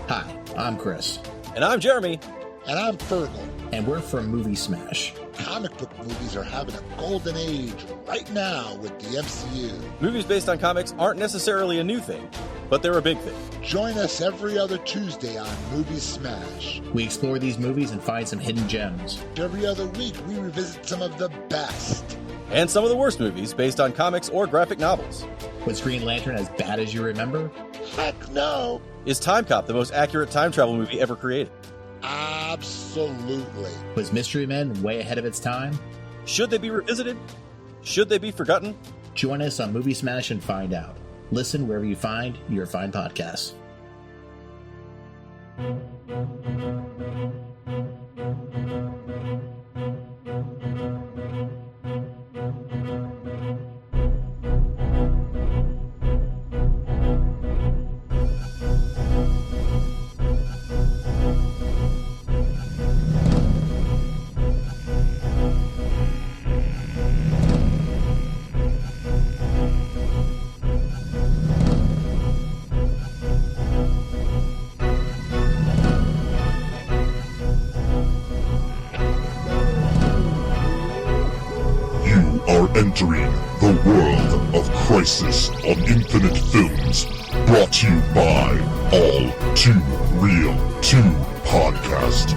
Hi, I'm Chris. And I'm Jeremy. And I'm Fergal. And we're from Movie Smash. Comic book movies are having a golden age right now with the MCU. Movies based on comics aren't necessarily a new thing, but they're a big thing. Join us every other Tuesday on Movie Smash. We explore these movies and find some hidden gems. Every other week, we revisit some of the best. And some of the worst movies based on comics or graphic novels. Was Green Lantern as bad as you remember? Heck no! Is Timecop the most accurate time travel movie ever created? Absolutely. Was Mystery Men way ahead of its time? Should they be revisited? Should they be forgotten? Join us on Movie Smash and find out. Listen wherever you find your fine podcasts. Entering the world of Crisis on Infinite Films, brought to you by All2ReelToo podcast.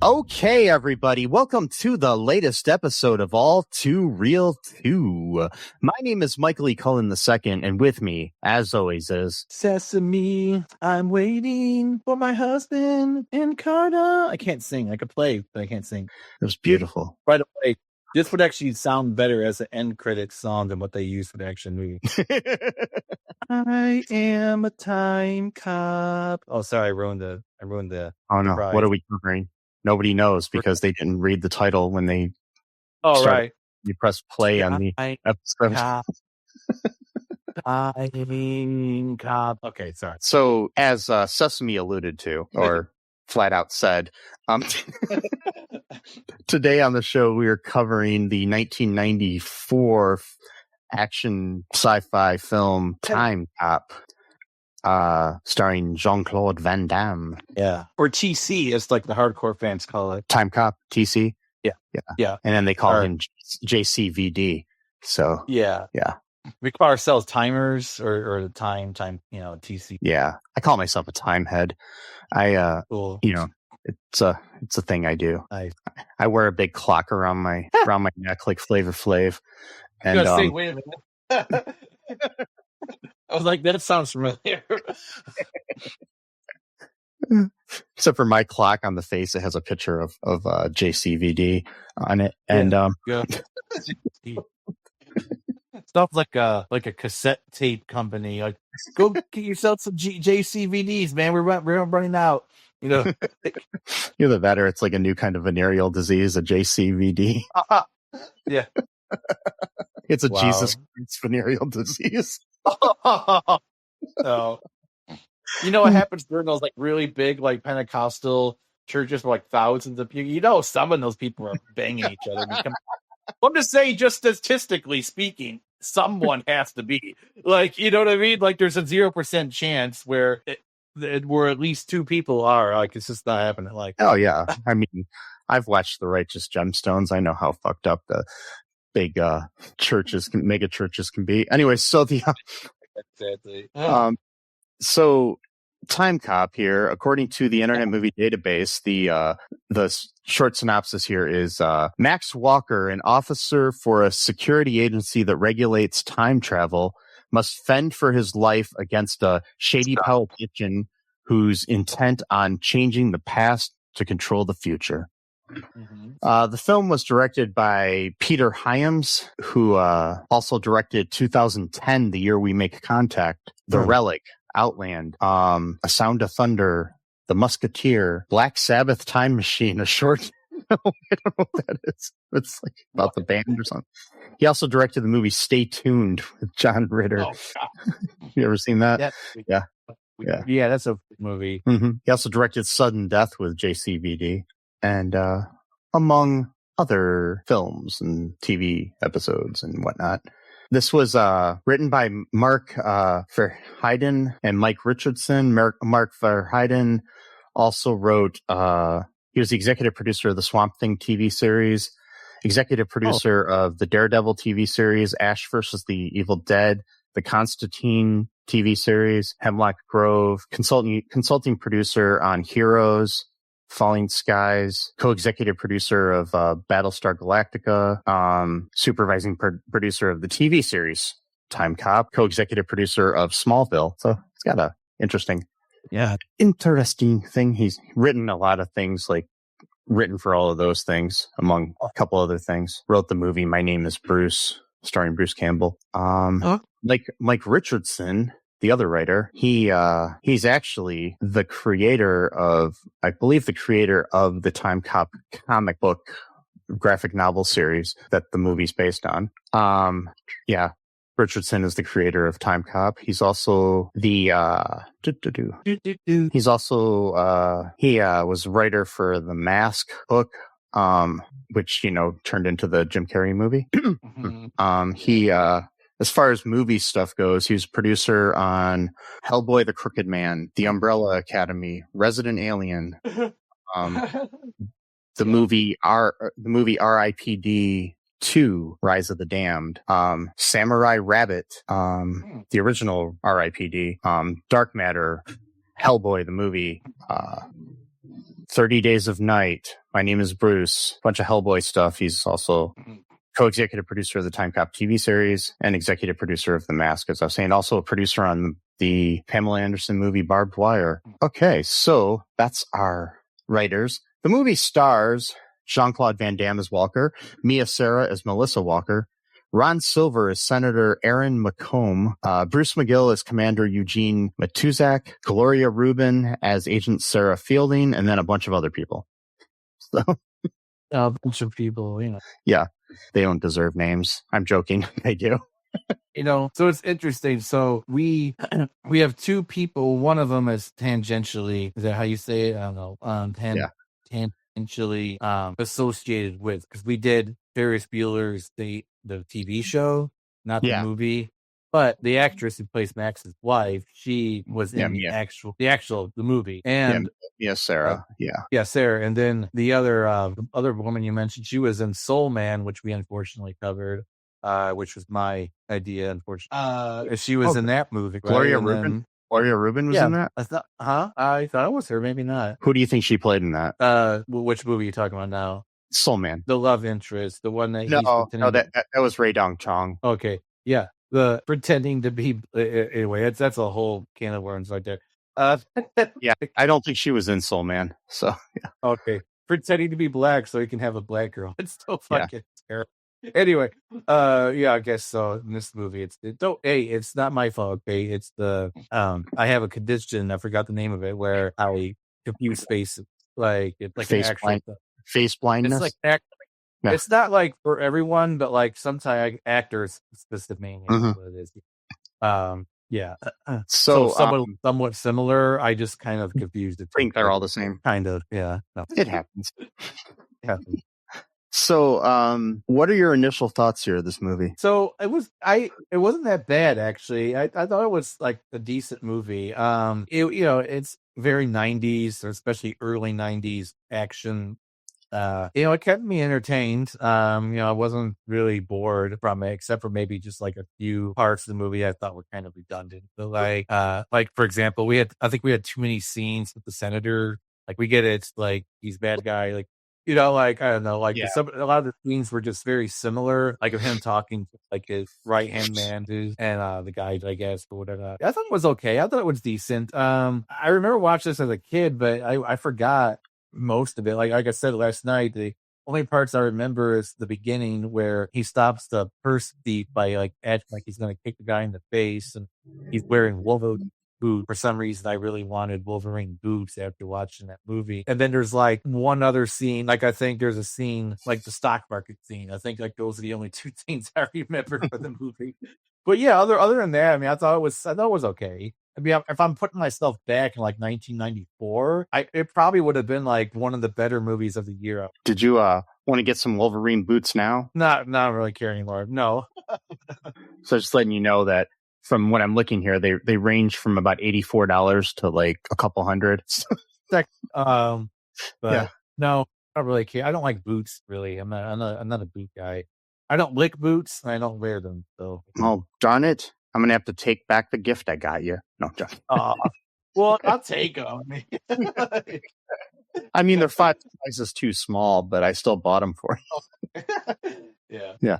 Okay, everybody, welcome to the latest episode of All2ReelToo. My name is Michael E. Cullen II, and with me, as always, is Sesame. I'm waiting for my husband in Carter. I can't sing. I could play, but I can't sing. It was beautiful. By the way, this would actually sound better as an end credit song than what they use for the action movie. I am a time cop. Oh, sorry, I ruined the. Oh no! Surprise. What are we covering? Nobody knows because they didn't read the title when they. Oh started. right. You press play on the episode. Time cop. Okay, sorry. So, as Sesame alluded to, or flat out said, today on the show we are covering the 1994 action sci-fi film Timecop, starring Jean-Claude Van Damme. Yeah, or TC, as like the hardcore fans call it. Timecop, TC. Yeah, and then they call him JCVD. So yeah. We call ourselves timers or the time, TC. Yeah, I call myself a time head. Cool. It's a thing I do. Nice. I wear a big clock around my neck like Flavor Flav. And I was gonna say, wait a minute. I was like, that sounds familiar. Except for my clock on the face, it has a picture of JCVD on it, and stuff like a cassette tape company. Like, go get yourself some JCVDs, man. We're running out. Either that or it's like a new kind of venereal disease, a JCVD. Yeah, it's a Jesus Christ venereal disease. So, what happens during those like really big like Pentecostal churches with like thousands of people? Some of those people are banging each other. I'm just saying, just statistically speaking, someone has to be like, you know what I mean? Like, there's a 0% chance where at least two people are like, it's just not happening. Like, oh yeah, I mean, I've watched The Righteous Gemstones. I know how fucked up the big mega churches can be. Anyway, so exactly. So Timecop here, according to the Internet Movie Database, the short synopsis here is Max Walker, an officer for a security agency that regulates time travel, must fend for his life against a shady politician who's intent on changing the past to control the future. Mm-hmm. The film was directed by Peter Hyams, who also directed 2010, The Year We Make Contact, The Relic, Outland, A Sound of Thunder, The Musketeer, Black Sabbath Time Machine, a short film. I don't know what that is. It's like about the band or something. He also directed the movie Stay Tuned with John Ritter. Oh, you ever seen that? Yeah. Yeah, that's a movie. Mm-hmm. He also directed Sudden Death with JCVD. And among other films and TV episodes and whatnot. This was written by Mark Verheiden and Mike Richardson. Mark Verheiden also wrote, he was the executive producer of the Swamp Thing TV series, executive producer of the Daredevil TV series, Ash vs. the Evil Dead, the Constantine TV series, Hemlock Grove, consulting producer on Heroes, Falling Skies, co-executive producer of Battlestar Galactica, supervising producer of the TV series Timecop, co-executive producer of Smallville. So it's got a interesting thing. He's written a lot of things, like written for all of those things, among a couple other things. Wrote the movie My Name is Bruce, starring Bruce Campbell. Like Mike Richardson, the other writer, he's actually the creator of, I believe, the Timecop comic book graphic novel series that the movie's based on. Richardson is the creator of Timecop. He's also the he was writer for the Mask book, which turned into the Jim Carrey movie. He as far as movie stuff goes, he was producer on Hellboy the Crooked Man, The Umbrella Academy, Resident Alien, the movie R.I.P.D. 2, Rise of the Damned, Samurai Rabbit, the original R.I.P.D., Dark Matter, Hellboy the movie, 30 Days of Night, My Name is Bruce, bunch of Hellboy stuff. He's also co-executive producer of the Timecop TV series and executive producer of The Mask, as I was saying, also a producer on the Pamela Anderson movie Barbed Wire. Okay, so that's our writers. The movie stars Jean-Claude Van Damme as Walker, Mia Sara as Melissa Walker, Ron Silver as Senator Aaron McComb, Bruce McGill as Commander Eugene Matuzak, Gloria Rubin as Agent Sarah Fielding, and then a bunch of other people. So, a bunch of people, Yeah, they don't deserve names. I'm joking. They do. So it's interesting. So we have two people. One of them is tangentially, is that how you say it? I don't know. Tangentially associated with, because we did Ferris Bueller's the TV show, not the movie. But the actress who plays Max's wife, she was in the movie. And Sarah. Sarah. And then the other woman you mentioned, she was in Soul Man, which we unfortunately covered, which was my idea, unfortunately. She was in that movie. Right? Gloria Rubin. Gloria Rubin was in that? I thought it was her, maybe not. Who do you think she played in that? Which movie are you talking about now? Soul Man. The love interest, the one that that was Ray Dong Chong. Okay, yeah. The pretending to be anyway. That's a whole can of worms right there. Yeah, I don't think she was in Soul Man. So yeah. Okay, pretending to be black so he can have a black girl. It's so fucking terrible. Anyway, I guess so. In this movie, it's not my fault. Okay, it's the I have a condition. I forgot the name of it, where I confuse faces, like it's like face an actual face blindness. It's like it's not like for everyone, but like sometimes actors specifically what it is. So somewhat similar. I just kind of confused it. I think they're all the same. Kind of, yeah. No. It happens. So, what are your initial thoughts here of this movie? So it wasn't that bad actually. I thought it was like a decent movie. It's very 90s, or especially early 90s action. It kept me entertained. I wasn't really bored from it, except for maybe just like a few parts of the movie I thought were kind of redundant. So like for example, I think we had too many scenes with the senator. Like we get it, like he's bad guy, like I don't know, like a lot of the scenes were just very similar, like of him talking to like his right hand man dude and the guy, I guess, or whatever. I thought it was okay. I thought it was decent. I remember watching this as a kid, but I forgot most of it. Like I said last night, the only parts I remember is the beginning where he stops the purse thief by like acting like he's going to kick the guy in the face, and he's wearing Wolverine boots. For some reason, I really wanted Wolverine boots after watching that movie. And then there's like one other scene. Like I think there's a scene like the stock market scene. I think like those are the only two things I remember for the movie. But yeah, other than that, I mean, I thought it was okay. I mean, if I'm putting myself back in like 1994, it probably would have been like one of the better movies of the year. Did you want to get some Wolverine boots now? Not really care anymore. No. So just letting you know that from what I'm looking here, they range from about $84 to like a couple hundred. But Yeah. no, I don't really care. I don't like boots really. I'm not a boot guy. I don't lick boots and I don't wear them. So Oh, darn it. I'm going to have to take back the gift I got you. No, John. well, I'll take them. I mean, they're 5 sizes too small, but I still bought them for you. Yeah.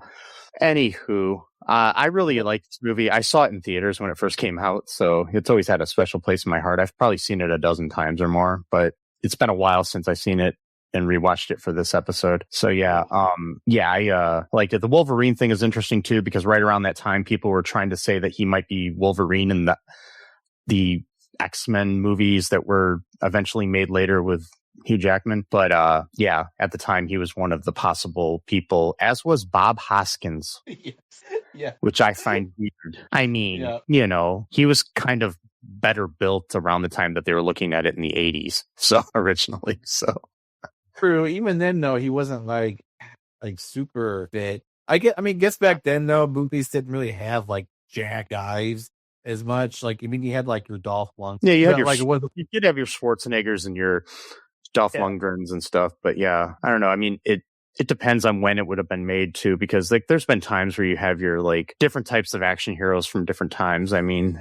Anywho, I really liked this movie. I saw it in theaters when it first came out, so it's always had a special place in my heart. I've probably seen it a dozen times or more, but it's been a while since I've seen it and rewatched it for this episode. So I liked it. The Wolverine thing is interesting too, because right around that time, people were trying to say that he might be Wolverine in the X-Men movies that were eventually made later with Hugh Jackman. But at the time he was one of the possible people, as was Bob Hoskins. Yeah. Which I find weird. I mean, he was kind of better built around the time that they were looking at it in the 80s. So originally. So true. Even then though, he wasn't like super fit. I guess back then though, movies didn't really have like jack guys as much. Like, I mean, you had like your Dolph Lundgren. Yeah, you had you did have your Schwarzeneggers and your Dolph Lundgrens and stuff, but yeah, I don't know. I mean, it depends on when it would have been made too, because like there's been times where you have your like different types of action heroes from different times. I mean,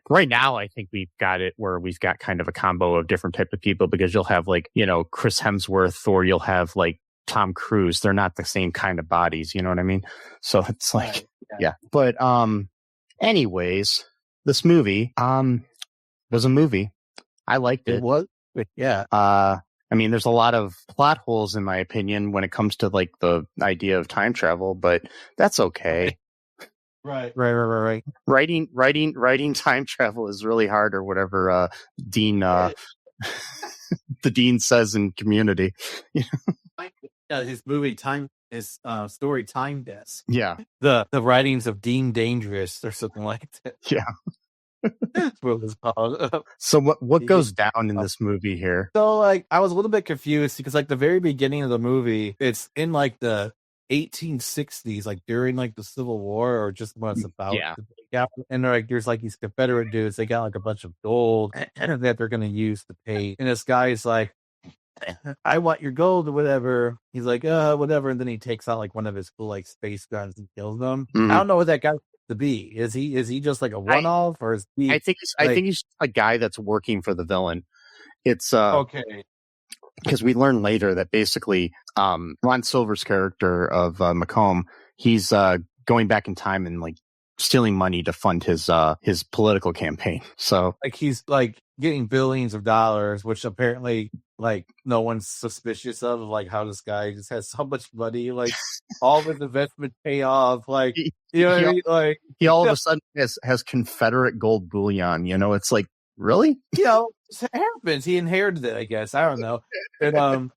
right now I think we've got it where we've got kind of a combo of different type of people, because you'll have like, Chris Hemsworth, or you'll have like Tom Cruise. They're not the same kind of bodies, you know what I mean? So it's like, yeah. But anyways, this movie was a movie. I liked it. It was, yeah. I mean, there's a lot of plot holes in my opinion when it comes to like the idea of time travel, but that's okay. Right. Writing time travel is really hard, or whatever Dean the Dean says in Community. His movie his story Time Desk. Yeah. The writings of Dean Dangerous or something like that. Yeah. That's what it was called. So what goes down in this movie here? So like I was a little bit confused because like the very beginning of the movie, it's in like the 1860s, like during like the Civil War, or just when it's about to break out. And like there's like these Confederate dudes, they got like a bunch of gold that they're gonna use to pay. And this guy's like, I want your gold or whatever. He's like, whatever. And then he takes out like one of his cool like space guns and kills them. Mm-hmm. I don't know what that guy to be. Is he just like a one-off, or is he? I think he's a guy that's working for the villain. It's okay, because we learn later that basically Ron Silver's character of Macomb, he's going back in time and like stealing money to fund his political campaign. So like he's like getting billions of dollars, which apparently like no one's suspicious of, like how this guy just has so much money, like all of his investments pay off, like what I mean? Like he all of a sudden has Confederate gold bullion. It's like, really? It happens. He inherited it, I guess. I don't know. And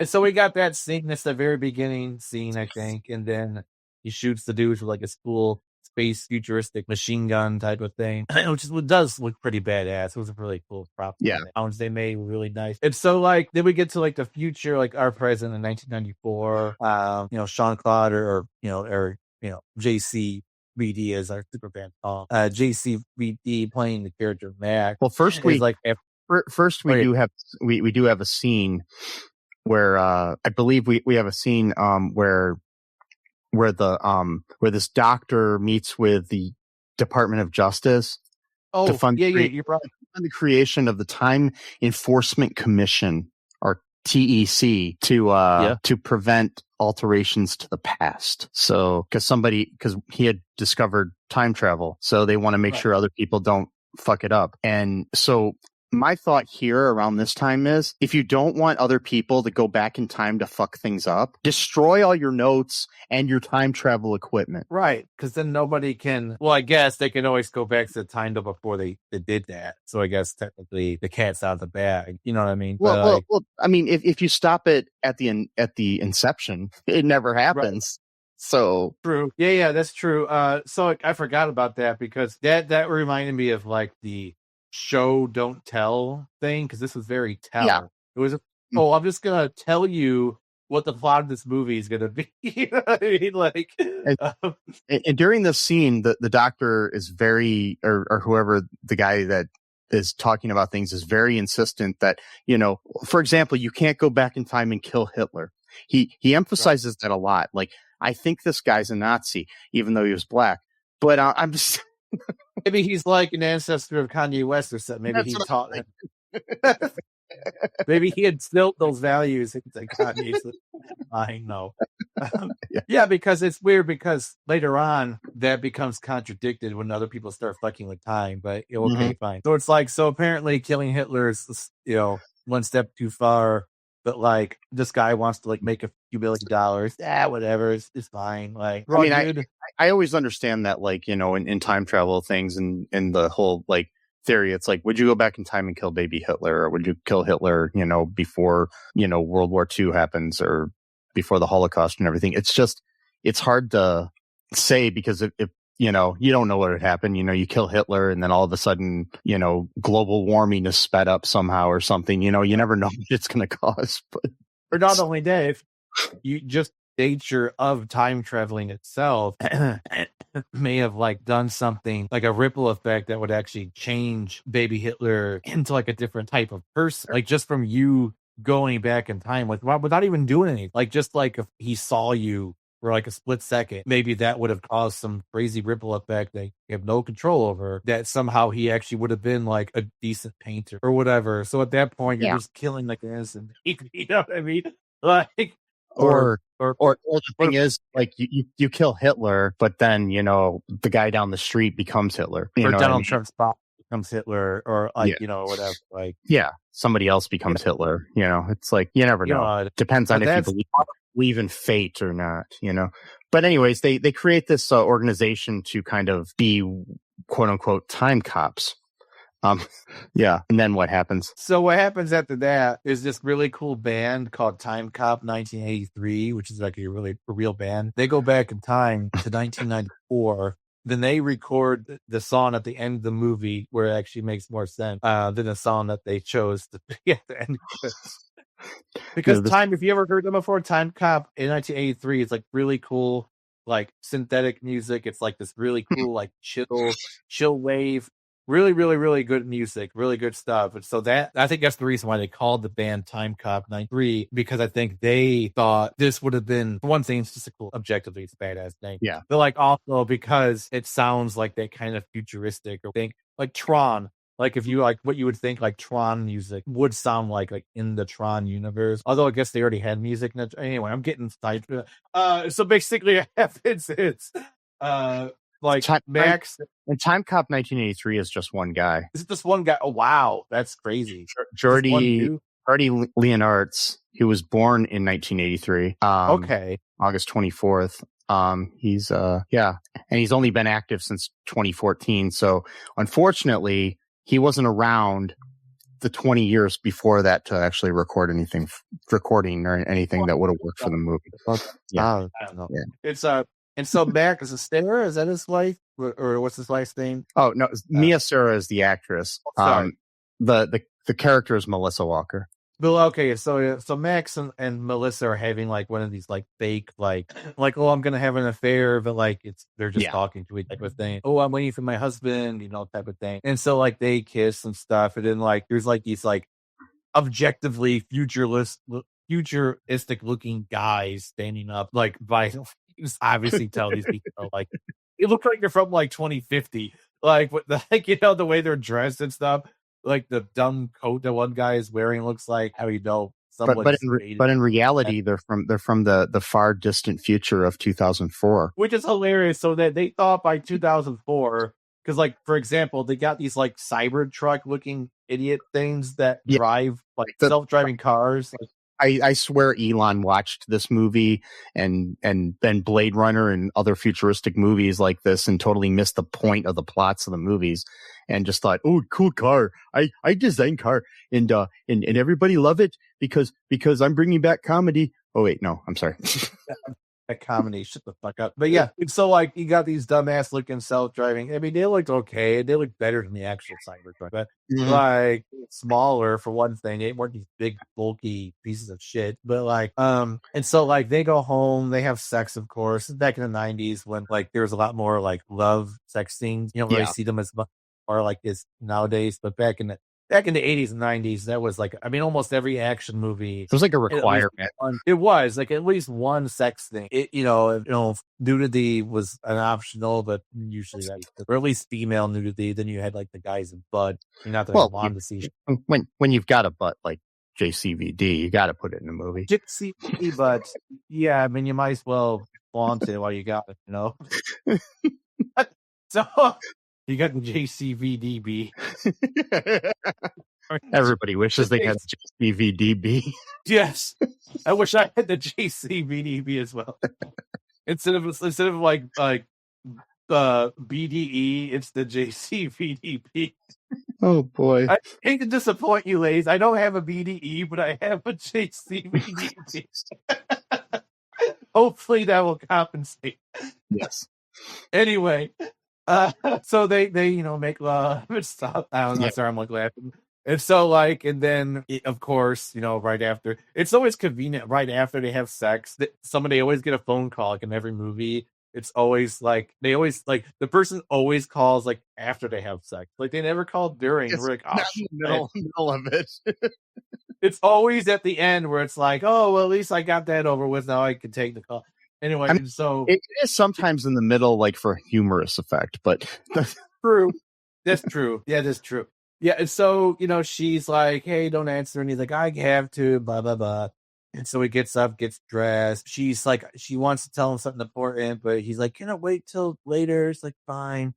so we got that scene. That's the very beginning scene, I think, and then he shoots the dudes with like a cool space futuristic machine gun type of thing, which does look pretty badass. It was a really cool prop. Yeah, the sounds they made were really nice. And so like then we get to like the future, like our president in 1994. Sean Claude or JCVD as our super fan call. JCVD playing the character Mac. Well, first we do have a scene where I believe we have a scene where this doctor meets with the Department of Justice to fund you're right. The creation of the Time Enforcement Commission, or TEC, to prevent alterations to the past. So because he had discovered time travel, so they want to make sure other people don't fuck it up. And so my thought here around this time is, if you don't want other people to go back in time to fuck things up, destroy all your notes and your time travel equipment. Right, because then nobody can... Well, I guess they can always go back to the time before they did that. So I guess technically the cat's out of the bag. You know what I mean? Well, I mean, if you stop it at the inception, it never happens. So True. Yeah, that's true. So I forgot about that because that reminded me of like the show don't tell thing because this was very tell. Yeah. It was I'm just gonna tell you what the plot of this movie is gonna be. You know what I mean? Like, and during this scene, the doctor is very, or whoever the guy that is talking about things is very insistent that, you know, for example, you can't go back in time and kill Hitler. He emphasizes that a lot. Like, I think this guy's a Nazi, even though he was black. But I'm just maybe he's like an ancestor of Kanye West or something. Maybe he taught him. Maybe he had stilt those values into Kanye's mind. No. Yeah, because it's weird because later on that becomes contradicted when other people start fucking with time. But okay, fine. So it's like, so apparently killing Hitler is, you know, one step too far. But like this guy wants to like make a few $1 billion. Yeah, whatever. It's fine. Like, I mean, I always understand that, like, you know, in time travel things and the whole like theory, it's like, would you go back in time and kill baby Hitler, or would you kill Hitler, you know, before, you know, World War II happens or before the Holocaust and everything? It's just, it's hard to say because if you know, you don't know what would happen. You know, you kill Hitler and then all of a sudden, you know, global warming is sped up somehow or something. You know, you never know what it's going to cause. But or not only that, if you just nature of time traveling itself may have like done something like a ripple effect that would actually change baby Hitler into like a different type of person, like just from you going back in time, like without even doing anything, like just like if he saw you for like a split second, maybe that would have caused some crazy ripple effect that you have no control over, that somehow he actually would have been like a decent painter or whatever. So at that point, you're just killing like an innocent, you know what I mean? Like, or the thing is, like, you kill Hitler, but then, you know, the guy down the street becomes Hitler. You or know Donald Trump's spot becomes Hitler, or like, you know, whatever. Like, somebody else becomes Hitler. You know, it's like, you never know. Depends on if you believe in fate or not, you know. But anyways, they create this organization to kind of be quote unquote time cops. And then what happens? So what happens after that is this really cool band called Timecop 1983, which is like a real band. They go back in time to 1994. Then they record the song at the end of the movie, where it actually makes more sense than the song that they chose to be at the end of it. Because if you ever heard them before, Timecop in 1983 is like really cool, like synthetic music. It's like this really cool, like chill wave. Really, really, really good music, really good stuff. And so that, I think that's the reason why they called the band Timecop 93, because I think they thought this would have been, for one thing, it's just a cool, objectively, it's a badass name. Yeah. But like also because it sounds like that kind of futuristic, or think like Tron. Like if you like what you would think like Tron music would sound like in the Tron universe. Although I guess they already had music. Anyway, I'm getting side. So basically what happens is like Max and Timecop 1983 is just one guy. Is it just one guy? Oh wow, that's crazy. Jordy Leonards, who was born in 1983. Okay, August 24th. He's and he's only been active since 2014. So unfortunately, he wasn't around the 20 years before that to actually record anything, recording or anything that would have worked for the movie. I don't know. Yeah. It's and so Mac is a Sarah. Is that his wife, or what's his wife's name? Oh no, Mia Sara is the actress. The character is Melissa Walker. Well, okay, so Max and Melissa are having like one of these like fake like oh, I'm gonna have an affair, but like they're just talking to each other type of thing. Oh, I'm waiting for my husband, you know, type of thing. And so like they kiss and stuff, and then like there's like these like objectively futuristic looking guys standing up like by. You just obviously tell these people like it looks like they're from like 2050, like with the, like, you know, the way they're dressed and stuff, like the dumb coat that one guy is wearing looks like, how you know, but in reality they're from the far distant future of 2004, which is hilarious. So that they thought by 2004, because like for example they got these like Cybertruck looking idiot things that drive like self-driving cars. Like, I swear Elon watched this movie and then Blade Runner and other futuristic movies like this and totally missed the point of the plots of the movies and just thought, oh, cool car. I designed car and everybody love it because I'm bringing back comedy. Oh wait, no, I'm sorry. that comedy, shut the fuck up. But yeah, it's so like you got these dumbass looking self-driving. I mean, they looked okay. They looked better than the actual Cybertruck, but like smaller for one thing. They weren't these big bulky pieces of shit. But like, and so like they go home, they have sex, of course. Back in the 90s when like there was a lot more like love sex scenes. You don't really see them as much or like this nowadays. But back in the 80s and 90s, that was like, I mean, almost every action movie. It was like a requirement. It was like at least one sex thing. Nudity was an optional, but usually that, or at least female nudity. Then you had like the guys in butt. Not that I wanted to see. When you've got a butt like JCVD, you got to put it in a movie. JCVD, but yeah, I mean, you might as well flaunt it while you got it, you know. So. You got the JCVDB. Everybody wishes they had JCVDB. Yes, I wish I had the JCVDB as well. instead of like BDE, it's the JCVDB. Oh boy! I hate to disappoint you, ladies. I don't have a BDE, but I have a JCVDB. Hopefully, that will compensate. Yes. Anyway. So they make love and stuff. I don't know. Sorry, I'm like laughing. And so like, and then of course, right after, it's always convenient. Right after they have sex, somebody always get a phone call. Like in every movie, it's always like the person always calls like after they have sex. Like they never call during. We're like, oh, middle of it. It's always at the end where it's like, oh well, at least I got that over with. Now I can take the call. Anyway, I mean, so it is sometimes in the middle, like for humorous effect, but true. That's true. Yeah, that's true. Yeah, and so she's like, "Hey, don't answer," and he's like, "I have to." Blah blah blah. And so he gets up, gets dressed. She's like, she wants to tell him something important, but he's like, "Can I wait till later?" It's like, fine.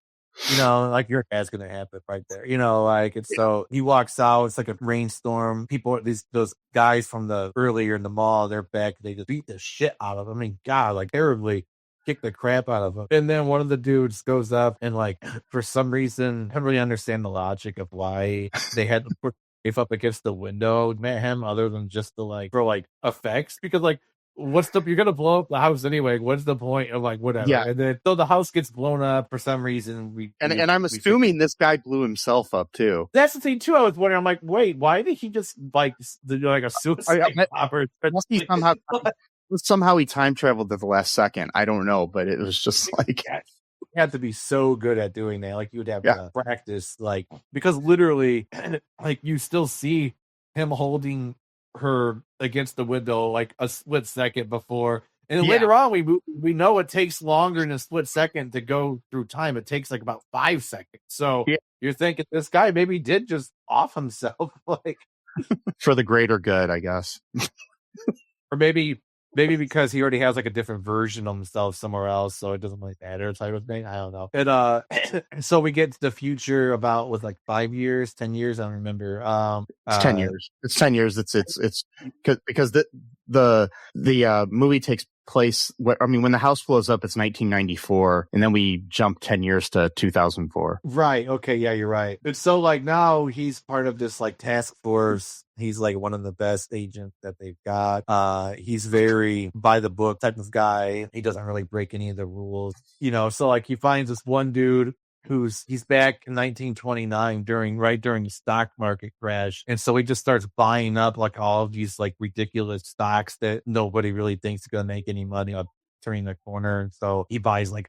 Like your dad's gonna happen right there. And so he walks out. It's like a rainstorm. People, those guys from the earlier in the mall, they're back. They just beat the shit out of him. I mean, God, like terribly kick the crap out of him. And then one of the dudes goes up and like, for some reason, I don't really understand the logic of why they had to put Rafe up against the window, met him, other than just for effects, because like. You're gonna blow up the house anyway. What's the point of like whatever? Yeah. And then so the house gets blown up for some reason. And I'm assuming this guy blew himself up too. That's the thing too. I was wondering. I'm like, wait, why did he just like a suicide bomber? Somehow he time traveled at the last second. I don't know, but it was just like you had to be so good at doing that. Like you would have to practice, like because literally, like you still see him holding her against the window like a split second before, and then later on we know it takes longer than a split second to go through time. It takes like about 5 seconds. So you're thinking this guy maybe did just off himself, like for the greater good, I guess. Or maybe because he already has like a different version of himself somewhere else, so it doesn't really matter type of thing. I don't know. And so we get to the future about with like 5 years, 10 years. I don't remember. It's 10 years. It's 10 years. It's because the movie takes place. When the house blows up, it's 1994, and then we jump 10 years to 2004. Right. Okay. Yeah, you're right. And so like now he's part of this like task force. He's like one of the best agents that they've got. He's very by the book type of guy. He doesn't really break any of the rules, So like he finds this one dude he's back in 1929 during the stock market crash. And so he just starts buying up like all of these like ridiculous stocks that nobody really thinks is going to make any money on turning the corner. And so he buys like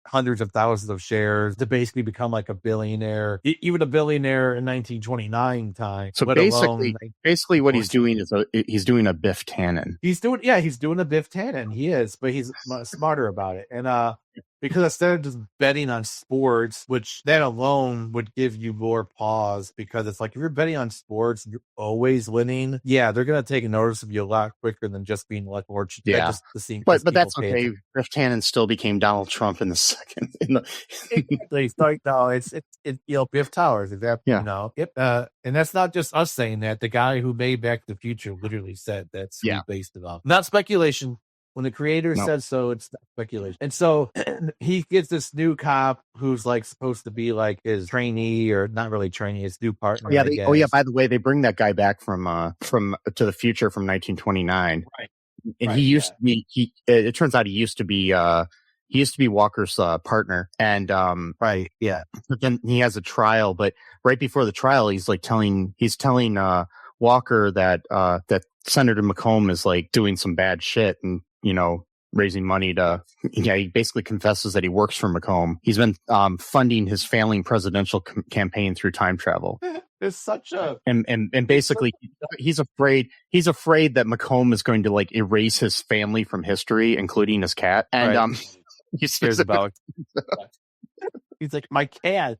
hundreds of thousands of shares to basically become like a billionaire, even a billionaire in 1929 time. So basically what he's doing is he's doing a Biff Tannen. He's doing a Biff Tannen. He is, but he's smarter about it. And because instead of just betting on sports, which that alone would give you more pause, because it's like if you're betting on sports, you're always winning. Yeah, they're gonna take notice of you a lot quicker than just being like fortunate. Yeah, but that's okay. Biff Tannen still became Donald Trump in the second. Exactly. So, no, it's Biff Towers. Exactly. Yeah. Yep. And that's not just us saying that. The guy who made Back to the Future literally said that's who he based it off. Not speculation. When the creator said so, it's not speculation. And so he gets this new cop who's like supposed to be like his trainee, or not really trainee, his new partner. By the way, they bring that guy back from to the future from 1929. Right. and Right, he used to be. It turns out he used to be Walker's partner, and Right. Yeah. but then he has a trial. But right before the trial, he's telling Walker that that Senator McComb is like doing some bad shit, and raising money to. Yeah, he basically confesses that he works for McComb. He's been funding his failing presidential campaign through time travel. It's such a And basically he's afraid that McComb is going to like erase his family from history, including his cat. And Right. he cares about. He's like, my cat.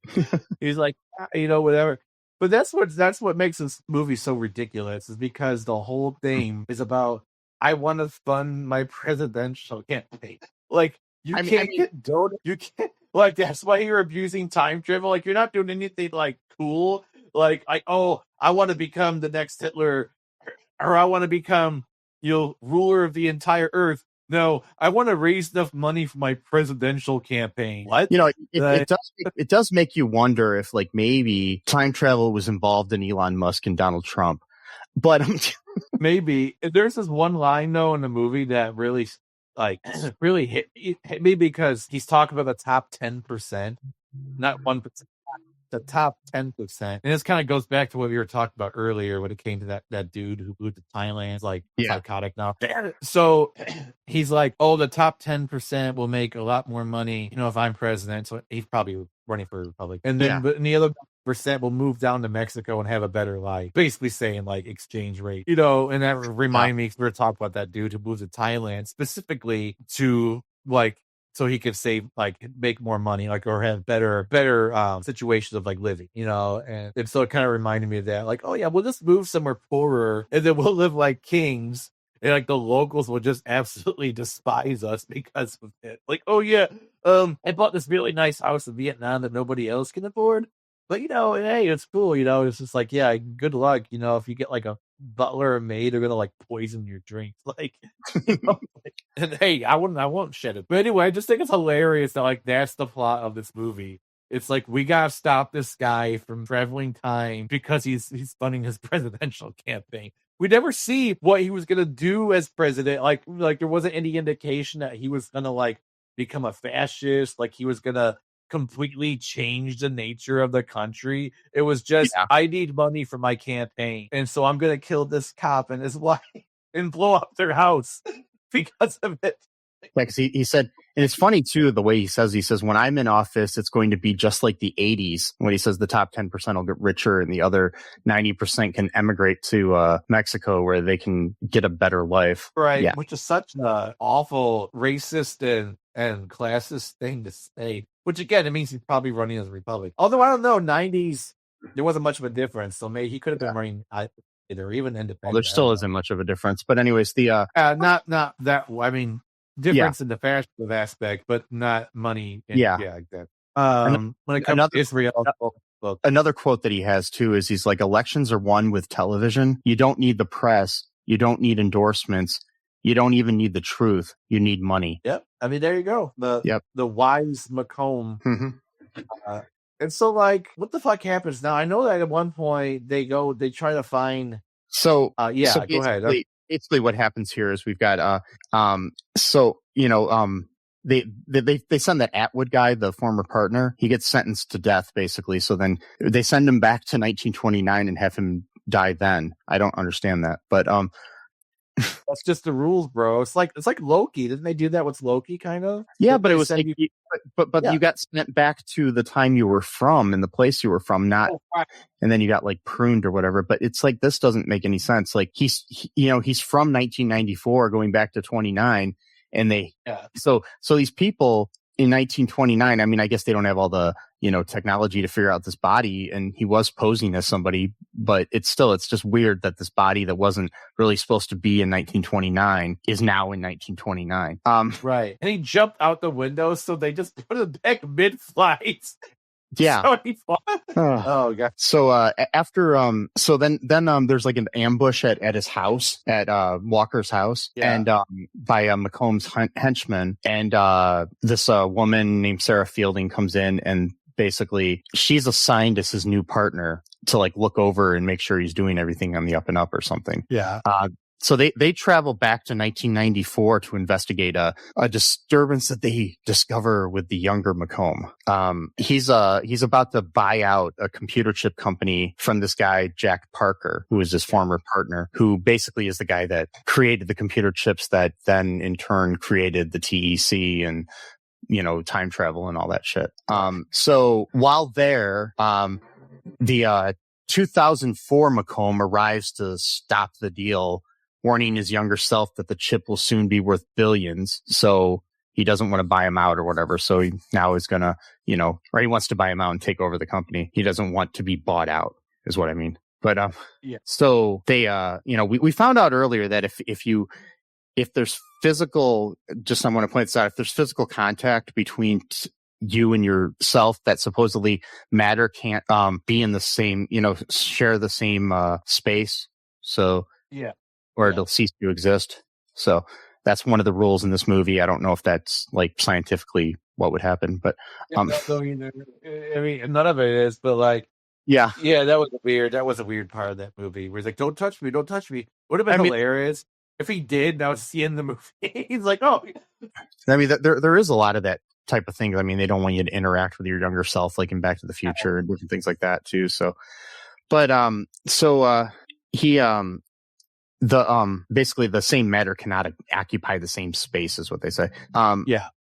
He's like, whatever. But that's what makes this movie so ridiculous, is because the whole thing is about, I want to fund my presidential campaign. Like, you can't get donors. You can't, like, that's why you're abusing time travel. Like, you're not doing anything like cool. Like, I want to become the next Hitler, or I want to become, ruler of the entire earth. No, I want to raise enough money for my presidential campaign. What? It does make you wonder if like maybe time travel was involved in Elon Musk and Donald Trump. But maybe there's this one line though in the movie that really really hit me, because he's talking about the top 10%, not 1%. The top 10%, and this kind of goes back to what we were talking about earlier when it came to that dude who moved to Thailand, like psychotic now. So he's like, oh, the top 10% will make a lot more money, if I'm president. So he's probably running for Republic, and then but the other percent will move down to Mexico and have a better life. Basically saying like exchange rate, and that reminded me, because we were talking about that dude who moved to Thailand specifically to like, so he could save, like, make more money, like, or have better situations of like living, and so it kind of reminded me of that, like, oh yeah, we'll just move somewhere poorer, and then we'll live like kings, and like the locals will just absolutely despise us because of it. Like, oh yeah, I bought this really nice house in Vietnam that nobody else can afford, but hey, it's cool, it's just like, yeah, good luck, if you get like a butler or maid, they're gonna like poison your drinks, like, and hey, I won't shed it. But anyway, I just think it's hilarious that like that's the plot of this movie. It's like, we gotta stop this guy from traveling time because he's funding his presidential campaign. We never see what he was gonna do as president. Like there wasn't any indication that he was gonna like become a fascist, like he was gonna completely change the nature of the country. It was just, I need money for my campaign, and so I'm gonna kill this cop and his wife and blow up their house because of it. Yeah, because he said, and it's funny too the way he says, when I'm in office, it's going to be just like the 80s. When he says the top 10% will get richer and the other 90% can emigrate to Mexico where they can get a better life. Right, which is such an awful racist and classist thing to say. Which again, it means he's probably running as a Republican. Although I don't know, 90s, there wasn't much of a difference. So maybe he could have been running either, even independent. Well, there still isn't much of a difference. But anyways, the not that, I mean, difference in the fashion aspect, but not money. Like that. When it comes to Israel, another quote that he has too is he's like, elections are won with television. You don't need the press. You don't need endorsements. You don't even need the truth. You need money. Yep. I mean, there you go. The wise McComb. Mm-hmm. And so, like, what the fuck happens now? I know that at one point they try to find. So go ahead. Basically, what happens here is we've got they send that Atwood guy, the former partner. He gets sentenced to death, basically. So then they send him back to 1929 and have him die then. I don't understand that, but that's just the rules, bro. It's like Loki. Didn't they do that with Loki, kind of? Yeah, but it was like, you got sent back to the time you were from and the place you were from, not, and then you got like pruned or whatever. But it's like, this doesn't make any sense. Like he's from 1994 going back to 29, and so these people in 1929, I mean, I guess they don't have all the, technology to figure out this body, and he was posing as somebody, but it's just weird that this body that wasn't really supposed to be in 1929 is now in 1929. Right. And he jumped out the window, so they just put him back mid-flight. Yeah. Oh god. So after so then there's like an ambush at his house, at Walker's house, and by McComb's henchman, and this woman named Sarah Fielding comes in, and basically she's assigned as his new partner to like look over and make sure he's doing everything on the up and up or something. Yeah. So they travel back to 1994 to investigate a disturbance that they discover with the younger Macomb. He's about to buy out a computer chip company from this guy, Jack Parker, who is his former partner, who basically is the guy that created the computer chips that then in turn created the TEC and, time travel and all that shit. So while there, the 2004 Macomb arrives to stop the deal, warning his younger self that the chip will soon be worth billions. So he doesn't want to buy him out or whatever. So he now is going to, or he wants to buy him out and take over the company. He doesn't want to be bought out is what I mean. But, so they, we found out earlier that if there's physical, just I want to point this out, if there's physical contact between you and yourself, that supposedly matter can't be in the same, share the same space. So, or it'll cease to exist. So that's one of the rules in this movie. I don't know if that's like scientifically what would happen, but I mean, none of it is, but like, yeah, that was a weird part of that movie where he's like, "Don't touch me, don't touch me." Would have been hilarious if he did. Now it's the end of the movie. He's like, "Oh." I mean, there is a lot of that type of thing. I mean, they don't want you to interact with your younger self, like in Back to the Future and different things like that too. So, but he basically the same matter cannot occupy the same space is what they say.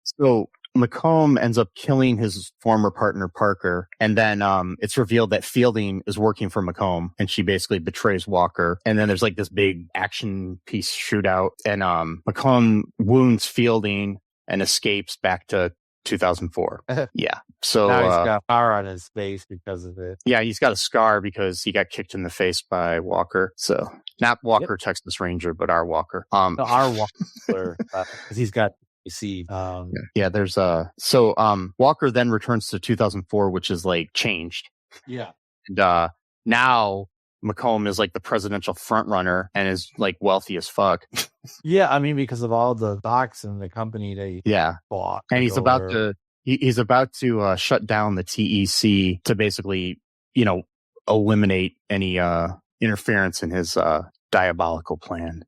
So Macomb ends up killing his former partner Parker, and then it's revealed that Fielding is working for Macomb, and she basically betrays Walker. And then there's like this big action piece shootout, and Macomb wounds Fielding and escapes back to 2004. Yeah. So now he's got power on his face because of it. Yeah, he's got a scar because he got kicked in the face by Walker. So not Walker, Texas Ranger, but our Walker. Our Walker, because he's got. You see, there's Walker then returns to 2004, which is like changed. Yeah. And now Macomb is like the presidential front runner and is like wealthy as fuck. Yeah, I mean, because of all the stocks and the company they bought. And he's about to shut down the TEC to basically, eliminate any interference in his diabolical plan.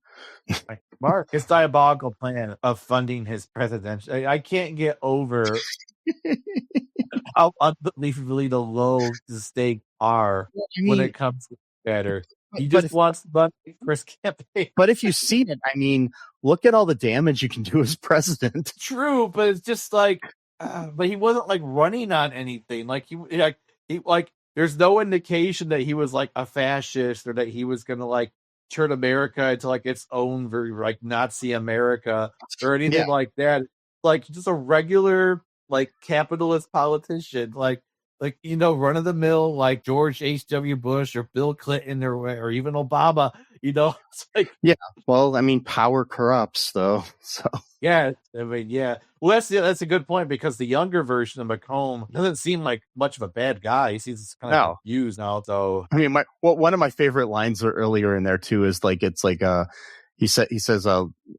Mark, his diabolical plan of funding his presidential. I can't get over how unbelievably low the stakes are when it comes to better. He just wants money for his campaign. But if you've seen it, I mean, look at all the damage you can do as president. True, but it's just like, but he wasn't like running on anything. Like he there's no indication that he was like a fascist or that he was gonna like turn America into like its own very like Nazi America or anything like that. Like just a regular like capitalist politician, like run of the mill like George H.W. Bush or Bill Clinton or even Obama. It's like Well, I mean, power corrupts, though. So Well, that's a good point because the younger version of Macomb doesn't seem like much of a bad guy. He seems kind of confused now. So I mean, one of my favorite lines earlier in there too is like he says,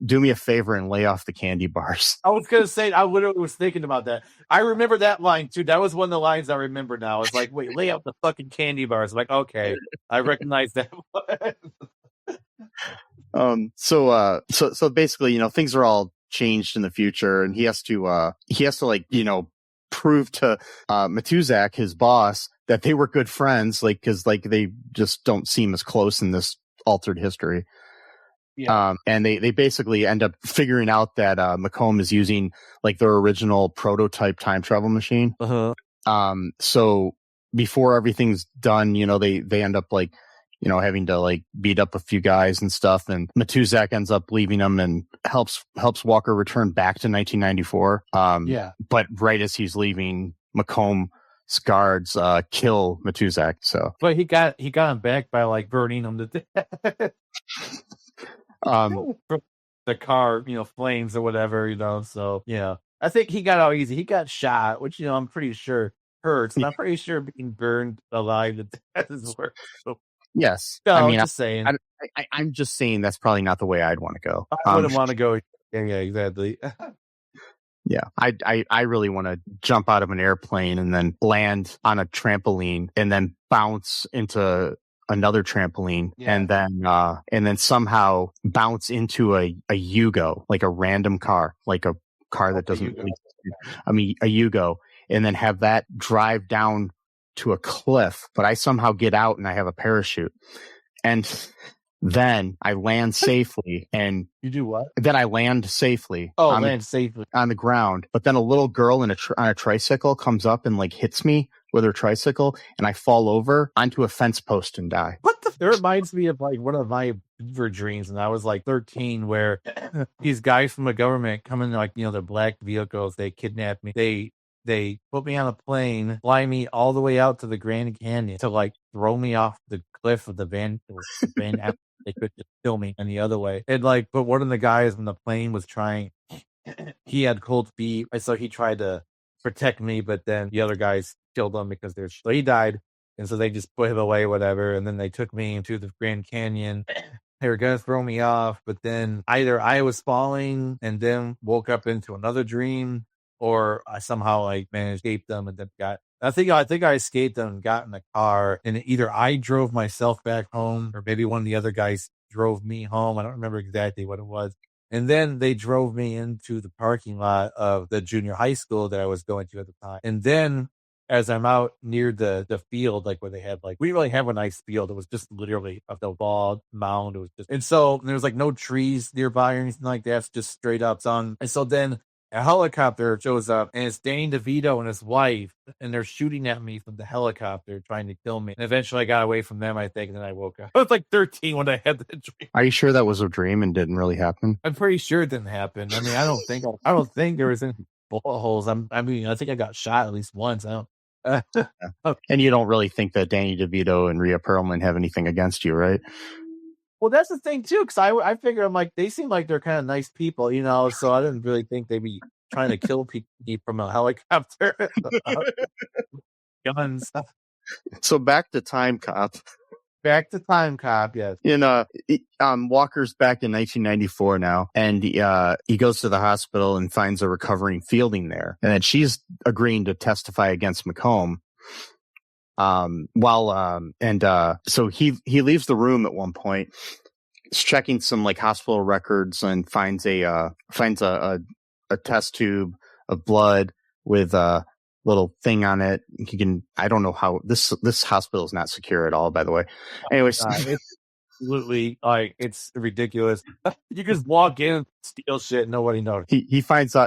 "Do me a favor and lay off the candy bars." I was gonna say, I literally was thinking about that. I remember that line too. That was one of the lines I remember now. It's like, wait, lay off the fucking candy bars. I'm like, okay, I recognize that one. So basically, things are all changed in the future, and he has to prove to Matuzak, his boss, that they were good friends, like because like they just don't seem as close in this altered history. And they basically end up figuring out that Macomb is using like their original prototype time travel machine. So before everything's done, they end up like having to like beat up a few guys and stuff, and Matuzak ends up leaving them and helps Walker return back to 1994. But right as he's leaving, Macomb's guards kill Matuzak. So, but he got him back by like burning him to death. The car, flames or whatever, so I think he got out easy. He got shot, which I'm pretty sure hurts, and I'm pretty sure being burned alive to death is worse. So. Yes, no, I mean, just saying. I'm just saying that's probably not the way I'd want to go. I wouldn't want to go. Yeah, exactly. Yeah, I really want to jump out of an airplane and then land on a trampoline and then bounce into another trampoline, Yeah. and then somehow bounce into a Yugo, like a random car, like a car that doesn't. I mean, a Yugo, and then have that drive down to a cliff. But I somehow get out and I have a parachute, and then I land safely. And You do what? then I land safely. Oh, land safely on the ground. But then a little girl on a tricycle comes up and like hits me with her tricycle, and I fall over onto a fence post and die. What the? It reminds me of like one of my fever dreams when I was like 13, where these guys from the government come in, like, you know, their black vehicles, they kidnap me, they put me on a plane, fly me all the way out to the Grand Canyon to like throw me off the cliff of the van. They could just kill me, and the other way, and like, but one of the guys on the plane was trying. He had cold feet, and so he tried to protect me, but then the other guys killed him because so he died, and so they just put him away, whatever. And then they took me into the Grand Canyon. They were gonna throw me off, but then either I was falling and then woke up into another dream, or I somehow like managed to escape them and then I think I escaped them and got in a car, and either I drove myself back home or maybe one of the other guys drove me home. I don't remember exactly what it was. And then they drove me into the parking lot of the junior high school that I was going to at the time. And then as I'm out near the field, like where they had like, we didn't really have a nice field. It was just literally a bald mound. It was just, and so there was like no trees nearby or anything like that. It's just straight up sun. And so then a helicopter shows up, and it's Danny DeVito and his wife, and they're shooting at me from the helicopter, trying to kill me. And eventually I got away from them, I think, and then I woke up. I was like 13 when I had that dream. Are you sure that was a dream and didn't really happen? I'm pretty sure it didn't happen. I mean, I don't think there was any bullet holes. I mean, I think I got shot at least once. I don't. And you don't really think that Danny DeVito and Rhea Perlman have anything against you, right? Well, that's the thing too, because I figure I'm like, they seem like they're kind of nice people, you know. So I didn't really think they'd be trying to kill people from a helicopter, guns. So back to Timecop. Back to Timecop, yes. Walker's back in 1994 now, and he goes to the hospital and finds a recovering Fielding there, and then she's agreeing to testify against McComb. So he leaves the room at one point. He's checking some like hospital records and finds a test tube of blood with a little thing on it. I don't know how this hospital is not secure at all, by the way. Anyways, it's absolutely like, it's ridiculous. You just walk in, steal shit, nobody knows. He finds a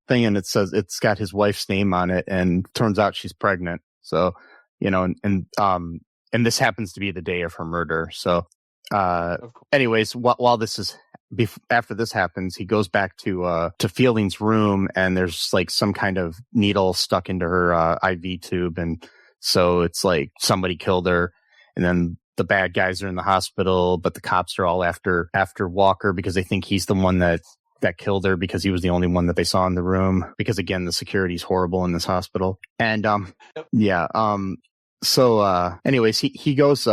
thing, and it says it's got his wife's name on it, and turns out she's pregnant. So, you know, and this happens to be the day of her murder. So, anyways, while this is after this happens, he goes back to Fielding's room, and there's like some kind of needle stuck into her IV tube, and so it's like somebody killed her, and then the bad guys are in the hospital, but the cops are all after Walker because they think he's the one that killed her, because he was the only one that they saw in the room, because again, the security's horrible in this hospital. And anyways, he goes,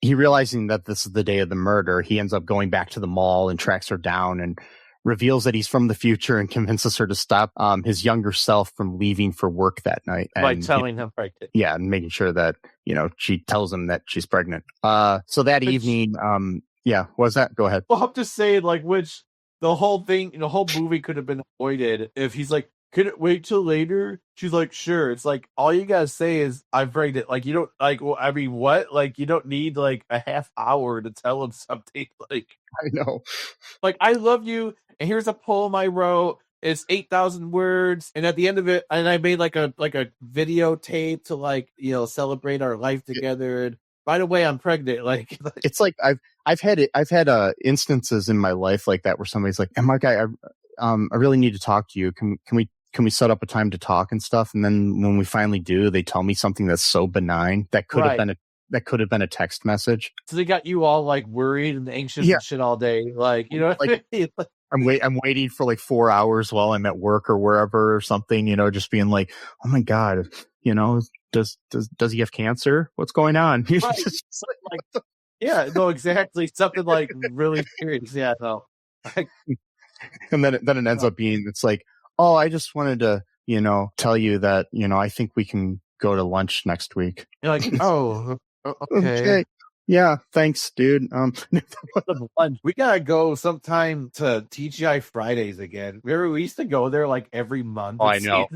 he realizing that this is the day of the murder, he ends up going back to the mall and tracks her down and reveals that he's from the future and convinces her to stop his younger self from leaving for work that night. By telling him pregnant. Yeah, and making sure that, you know, she tells him that she's pregnant. So that evening, what was that? Go ahead. Well, I'm just saying, like, which the whole thing, the whole movie could have been avoided if he's like, could it wait till later? She's like, sure. It's like, all you gotta say is, I'm pregnant. Like, you don't, like, well, I mean, what? Like, you don't need, like, a half hour to tell him something. Like, I know. Like, I love you, and here's a poem I wrote. It's 8,000 words, and at the end of it, and I made, like a videotape to, like, you know, celebrate our life together. And by the way, I'm pregnant. Like, it's like, I've had instances in my life like that where somebody's like, hey, Mark, I really need to talk to you. Can we set up a time to talk and stuff? And then when we finally do, they tell me something that's so benign that could have been a text message. So they got you all like worried and anxious and shit all day. Like, you know, like, I'm waiting for like 4 hours while I'm at work or wherever or something, you know, just being like, oh my God, you know, does he have cancer? What's going on? Right. Yeah, no, exactly. Something like really serious. Yeah, no. And then it ends up being, it's like, oh, I just wanted to, you know, tell you that, you know, I think we can go to lunch next week. You're like, oh, okay. Yeah, thanks, dude. We gotta go sometime to TGI Fridays again. Remember, we used to go there like every month. Oh, I know.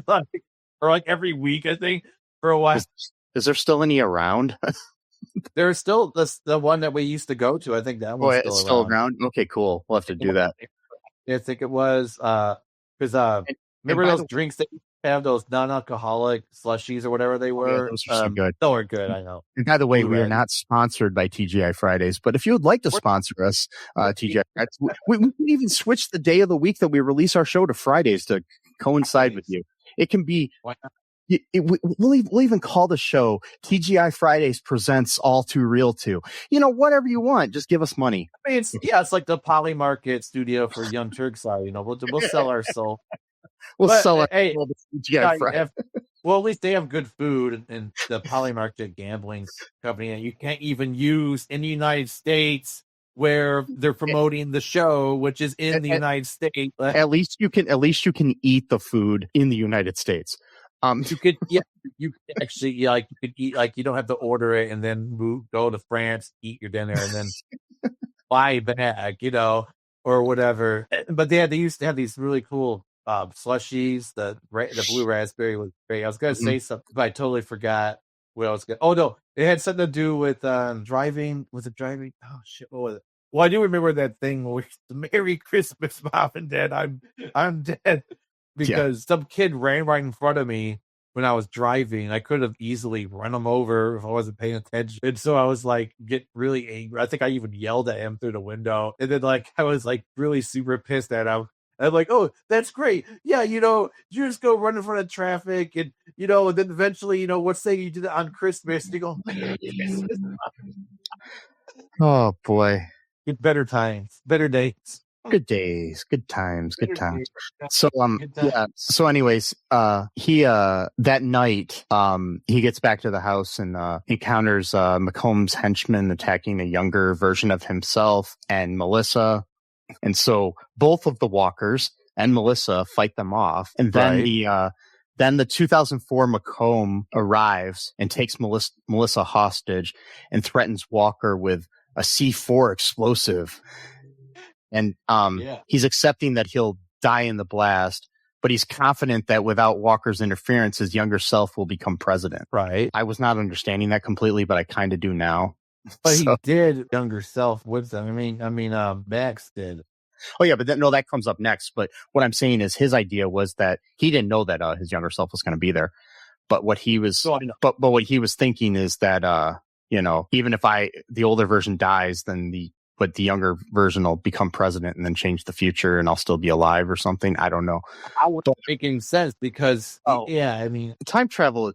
Or like every week, I think, for a while. Is there still any around? There's still the one that we used to go to. I think that one's It's still around. Okay, cool. We'll have to do that. I think it was because remember those drinks that have those non-alcoholic slushies or whatever they were? Those are so good. They were good, I know. And by the way, we are not sponsored by TGI Fridays, but if you would like to sponsor us, TGI Fridays, we can even switch the day of the week that we release our show to Fridays to coincide with you. It can be. We'll even call the show TGI Fridays presents All2ReelToo. Whatever you want, just give us money. I mean, it's like the Poly Market studio for Young Turks are. We'll sell our soul. We'll sell our soul to TGI Fridays. Well, at least they have good food, and the Poly Market gambling company that you can't even use in the United States, where they're promoting the show, which is in the United States. At least you can eat the food in the United States. You could actually you could eat, like, you don't have to order it and then go to France, eat your dinner, and then fly back, or whatever. But they used to have these really cool slushies. The blue raspberry was great. I was gonna say something, but I totally forgot what I was gonna. Oh no, it had something to do with driving. Was it driving? Oh shit, what was it? Well, I do remember that thing where "Merry Christmas, Mom and Dad, I'm dead." Because some kid ran right in front of me when I was driving. I could have easily run him over if I wasn't paying attention. And so I was like, get really angry. I think I even yelled at him through the window. And then I was like really super pissed at him. I'm like, oh, that's great. Yeah, you just go run in front of traffic and, and then eventually, let's say you did it on Christmas. And you go, oh boy. Get better times, better days. Good days, good times. So so anyways, he that night he gets back to the house and encounters McComb's henchmen attacking a younger version of himself and Melissa. And so both of the walkers and Melissa fight them off. And then the 2004 McComb arrives and takes Melissa hostage and threatens Walker with a C4 explosive. And he's accepting that he'll die in the blast, but he's confident that without Walker's interference, his younger self will become president. Right. I was not understanding that completely, but I kind of do now. But he did younger self with them. I mean, Max did. Oh yeah, but that comes up next. But what I'm saying is his idea was that he didn't know that his younger self was going to be there. But what he was, but what he was thinking is that even if the older version dies, then the younger version will become president and then change the future, and I'll still be alive or something. I don't know. I wouldn't making sense because I mean, time travel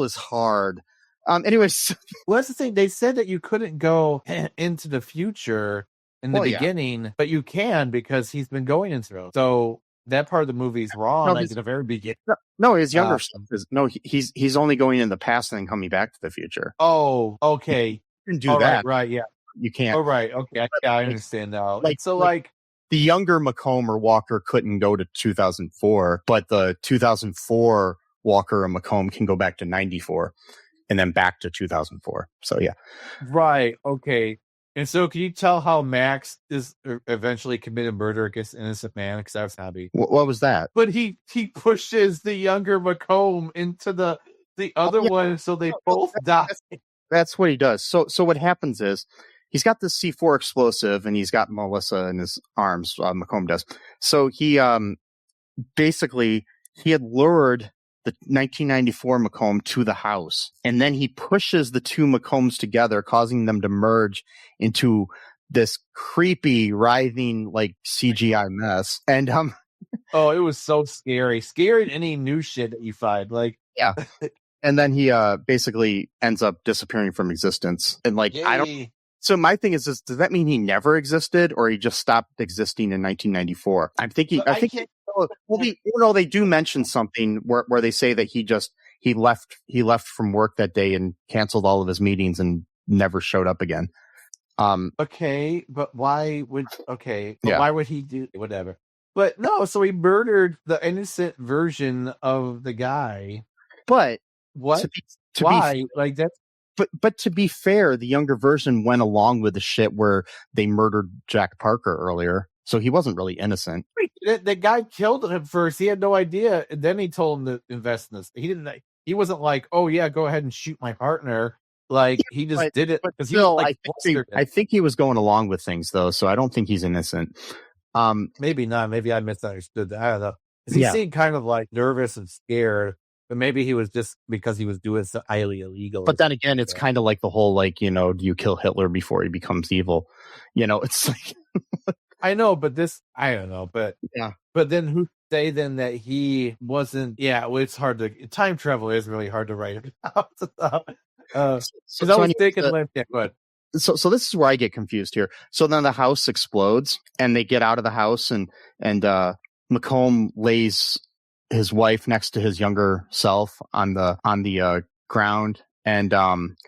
is hard. Anyways, well, that's the thing. They said that you couldn't go into the future in the beginning, but you can because he's been going into. So that part of the movie is wrong. In the very beginning. No, his younger stuff is he's only going in the past and then coming back to the future. Oh, okay. You can do that, right? Yeah. You can't. Oh, right. Okay. I understand now. The younger McComb or Walker couldn't go to 2004, but the 2004 Walker and McComb can go back to 94 and then back to 2004. So, yeah. Right. Okay. And so can you tell how Max is eventually committed murder against an innocent man? Because I was happy. What was that? But he pushes the younger McComb into the other one, so they both die. That's what he does. So what happens is, he's got this C4 explosive, and he's got Melissa in his arms. McComb does. So he basically he had lured the 1994 McComb to the house, and then he pushes the two McCombs together, causing them to merge into this creepy, writhing like CGI mess. And oh, it was so scary, scary than any new shit that you find. Yeah. And then he basically ends up disappearing from existence, and Yay. I don't. So my thing is, does that mean he never existed, or he just stopped existing in 1994? I'm thinking. I think. They do mention something where they say that he left from work that day and canceled all of his meetings and never showed up again. Okay, but why would? Okay, but why would he do whatever? But no, so he murdered the innocent version of the guy. But what? Why? That's but to be fair, the younger version went along with the shit where they murdered Jack Parker earlier, so he wasn't really innocent. The guy killed him first. He had no idea, and then he told him to invest in this. He didn't. He wasn't like, "Oh yeah, go ahead and shoot my partner." Like he just did it because he was like. I think he was going along with things though, so I don't think he's innocent. Maybe not. Maybe I misunderstood that. I don't know. He seemed kind of like nervous and scared. But maybe he was just because he was doing so highly illegal. But then again, it's kind of like the whole, like, you know, do you kill Hitler before he becomes evil? You know, it's like. I know, but I don't know. But yeah. But then who say then that he wasn't? Yeah, well, it's hard to. Time travel is really hard to write about. Because I was thinking, go ahead. So this is where I get confused here. So then the house explodes and they get out of the house and McComb lays his wife next to his younger self on the ground, and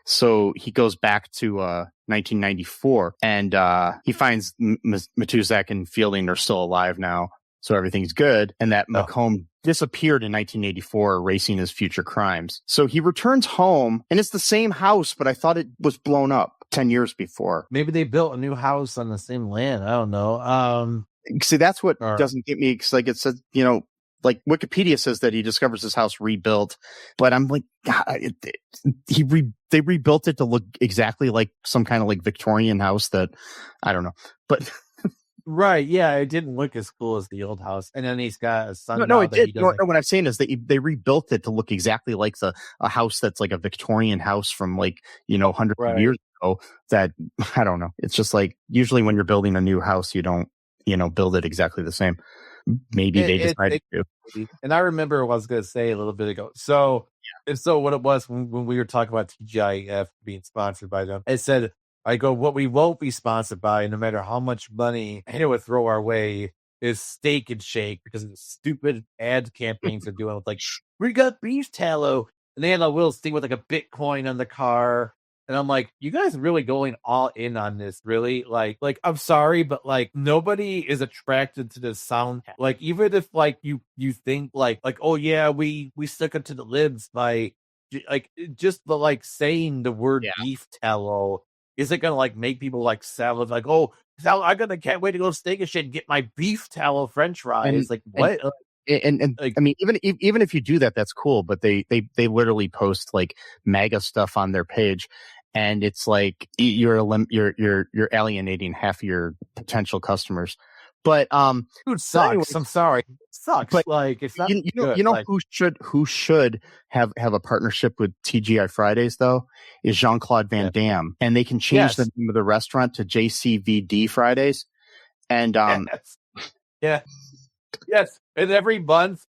so he goes back to 1994, and he finds Matuzak and Fielding are still alive now, so everything's good, and that McComb disappeared in 1984, erasing his future crimes. So he returns home, and it's the same house, but I thought it was blown up 10 years before. Maybe they built a new house on the same land. I don't know. See, that's what doesn't get me, because like it says, you know, like Wikipedia says that he discovers his house rebuilt, but I'm like, they rebuilt it to look exactly like some kind of like Victorian house that I don't know, but right, yeah, it didn't look as cool as the old house, and then he's got a son. No, it did. No, what I'm saying is that they rebuilt it to look exactly like a house that's like a Victorian house from like, you know, hundreds of years ago. That I don't know. It's just like usually when you're building a new house, you don't, you know, build it exactly the same. Maybe they decided to. And I remember what I was going to say a little bit ago. So what it was when we were talking about TGIF being sponsored by them, it said, I go, what we won't be sponsored by, no matter how much money it would throw our way, is Steak and Shake, because of the stupid ad campaigns they're doing with like, we got beef tallow. And they had a little thing with like a Bitcoin on the car. And I'm like, you guys really going all in on this, really? Like I'm sorry, but like nobody is attracted to the sound. Like even if like you think like oh yeah, we stuck it to the libs by like just the like saying the word beef tallow isn't gonna like make people like salad like, oh, can't wait to go to Steak and Shake and get my beef tallow French fries. Like what? And like, I mean, even if you do that, that's cool. But they literally post like MAGA stuff on their page, and it's like you're alienating half of your potential customers. But dude, sucks. Anyways, I'm sorry, it sucks. But like it's not you know like, who should have a partnership with TGI Fridays though is Jean-Claude Van Damme, and they can change the name of the restaurant to JCVD Fridays, and Yes, and every month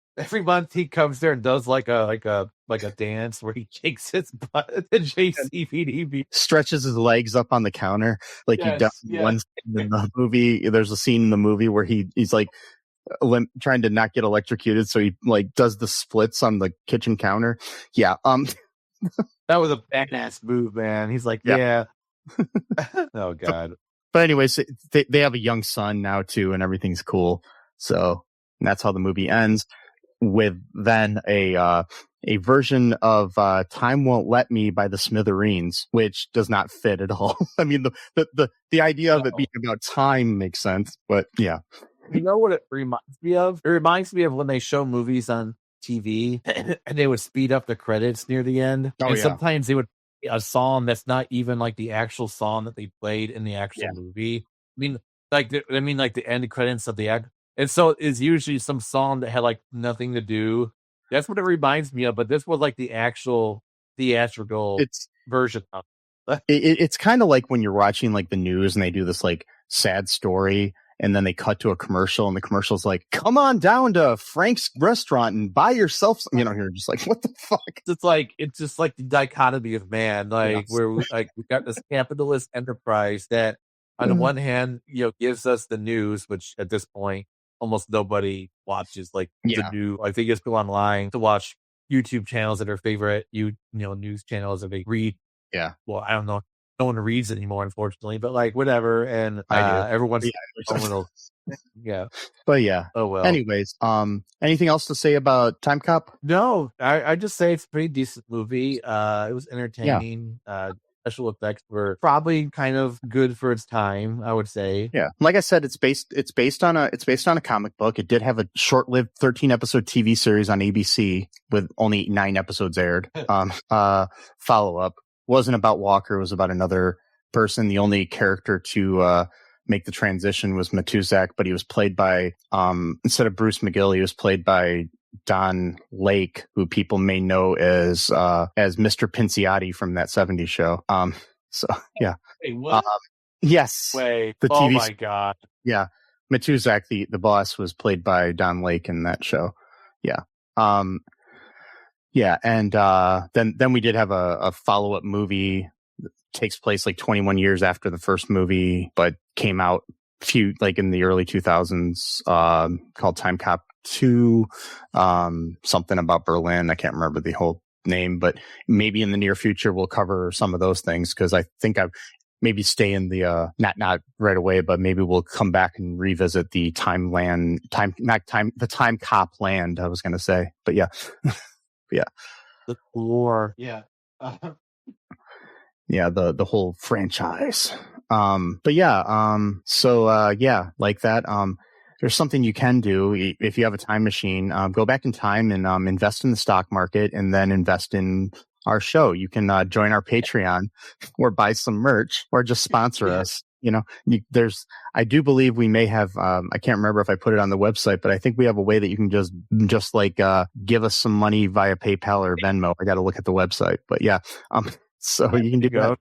he comes there and does like a dance where he shakes his butt at the JCVD, stretches his legs up on the counter like he does one scene in the movie. There's a scene in the movie where he's like trying to not get electrocuted, so he like does the splits on the kitchen counter. Yeah, that was a badass move, man. He's like, oh god. But anyways, they have a young son now too, and everything's cool. So that's how the movie ends, with then a version of "Time Won't Let Me" by the Smithereens, which does not fit at all. I mean, the idea of it being about time makes sense, but yeah. You know what it reminds me of? It reminds me of when they show movies on TV and they would speed up the credits near the end, and sometimes they would play a song that's not even like the actual song that they played in the actual movie. I mean, like the end credits of the act. And so it's usually some song that had like nothing to do. That's what it reminds me of. But this was like the actual theatrical version of it. It's kind of like when you're watching like the news and they do this like sad story, and then they cut to a commercial, and the commercial's like, "Come on down to Frank's restaurant and buy yourself some," you know, you're just like, what the fuck? It's just like the dichotomy of man, where we got this capitalist enterprise that on the one hand, you know, gives us the news, which at this point almost nobody watches the new. I think it's go online to watch YouTube channels that are favorite news channels that they read. Yeah. Well, I don't know. no one reads it anymore, unfortunately. But like, whatever. And I do. everyone's Yeah. yeah. But yeah. Oh well. Anyways, anything else to say about Timecop? No, I just say it's a pretty decent movie. It was entertaining. Special effects were probably kind of good for its time, I would say. Yeah, like I said, it's based on a comic book. It did have a short-lived 13-episode TV series on ABC with only 9 episodes aired. Follow-up wasn't about Walker; it was about another person. The only character to make the transition was Matuzak, but he was played by instead of Bruce McGill, he was played by Don Lake, who people may know as Mr. Pinciotti from that 70s show. So yeah. Wait, what? Yes. Wait. The Oh TV my god. Yeah. Matuzak, the boss, was played by Don Lake in that show. Yeah. Yeah, and then we did have a follow-up movie that takes place like 21 years after the first movie, but came out in the early 2000s, called Timecop 2, something about Berlin. I can't remember the whole name, but maybe in the near future we'll cover some of those things, because I think I've maybe stay in the not right away, but maybe we'll come back and revisit the the Timecop land, I was going to say, but yeah. Yeah. The lore. Yeah. Yeah, the whole franchise. But yeah, yeah, like that. There's something you can do if you have a time machine. Go back in time and invest in the stock market, and then invest in our show. You can join our Patreon or buy some merch or just sponsor us. You know, I do believe we may have, I can't remember if I put it on the website, but I think we have a way that you can just give us some money via PayPal or Venmo. I got to look at the website, but yeah. So you can do that.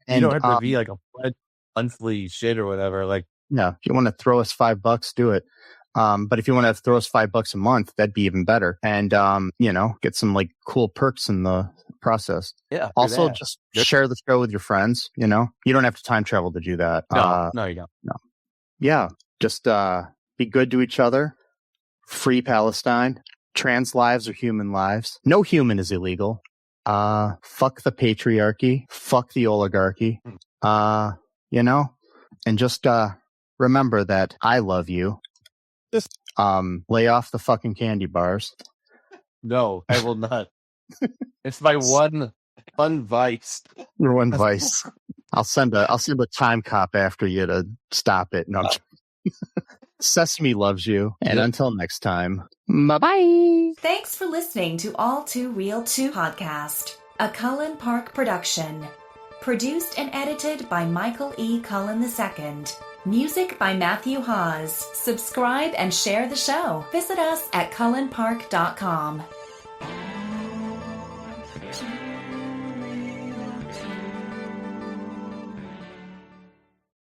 You don't have to be like a monthly shit or whatever. Like, yeah, if you want to throw us $5, do it. But if you want to throw us $5 a month, that'd be even better. And, get some like cool perks in the process. Yeah. Also, just share the show with your friends. You don't have to time travel to do that. No, you don't. No. Yeah. Just, be good to each other. Free Palestine. Trans lives are human lives. No human is illegal. Fuck the patriarchy. Fuck the oligarchy. And just, remember that I love you. Lay off the fucking candy bars. No, I will not. It's my one vice. Your one vice. I'll send a time cop after you to stop it. No, Sesame loves you. And until next time, bye-bye. Thanks for listening to All2ReelToo podcast, a Cullen Park production. Produced and edited by Michael E. Cullen II. Music by Matthew Hawes. Subscribe and share the show. Visit us at cullenpark.com.